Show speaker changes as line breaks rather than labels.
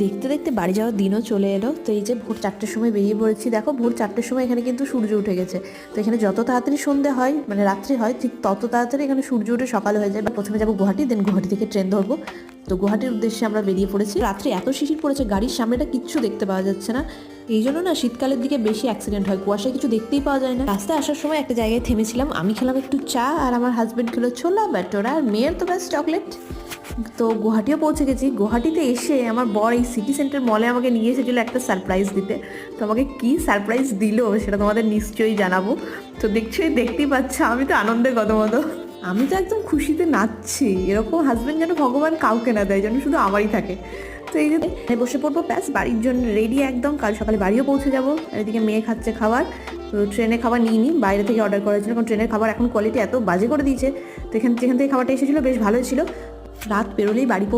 দেখতে দেখতে বাড়ি যাওয়ার দিনও চলে এলো। তো এই যে ভোর 4টের সময় বেরিয়ে পড়েছি। দেখো ভোর 4টের সময় এখানে কিন্তু সূর্য উঠে গেছে। তো এখানে যত তাড়াতাড়ি সন্ধে হয় মানে রাত্রি হয় ঠিক তত তাড়াতাড়ি এখানে সূর্য উঠে সকাল হয়ে যায়। প্রথমে যাবো গুয়াহাটি, দেন গুয়াহাটি থেকে ট্রেন ধরবো। তো গুয়াহাটির উদ্দেশ্যে আমরা বেরিয়ে পড়েছি। রাত্রে এত শিশির পড়েছে, গাড়ির সামনেটা কিচ্ছু দেখতে পাওয়া যাচ্ছে না। এই জন্য না শীতকালের দিকে বেশি অ্যাক্সিডেন্ট হয়, কুয়াশায় কিছু দেখতেই পাওয়া যায় না। রাস্তায় আসার সময় একটা জায়গায় থেমেছিলাম, আমি খেলাম একটু চা আর আমার হাজব্যান্ড খেলো ছোলা বাটোরা, আর মেয়ের তো ব্যাস চকলেট। তো গুয়াহাটিও পৌঁছে গেছি। গুয়াহাটিতে এসে আমার বর এই সিটি সেন্টার মলে আমাকে নিয়ে এসেছিলো একটা সারপ্রাইজ দিতে। তো আমাকে কী সারপ্রাইজ দিল সেটা তোমাদের নিশ্চয়ই জানাবো। তো দেখতেই পাচ্ছ আমি তো আনন্দে গদমদ। আমি তো একদম খুশিতে নাচছি। এরকম হাজব্যান্ড যেন ভগবান কাউকে না দেয়, যেন শুধু আমারই থাকে। তো এই যে বসে পড়বো, ব্যাস বাড়ির জন্য রেডি একদম। কাল সকালে বাড়িও পৌঁছে যাবো। আর এদিকে মেয়ে খাচ্ছে খাবার। তো ট্রেনে খাবার নিইনি, বাইরে থেকে অর্ডার করেছিল, কারণ ট্রেনের খাবার এখন কোয়ালিটি এত বাজে করে দিয়েছে। তো যেখান থেকে খাবারটা এসেছিলো বেশ ভালোই ছিল। রাত পেরোলেই বাড়ি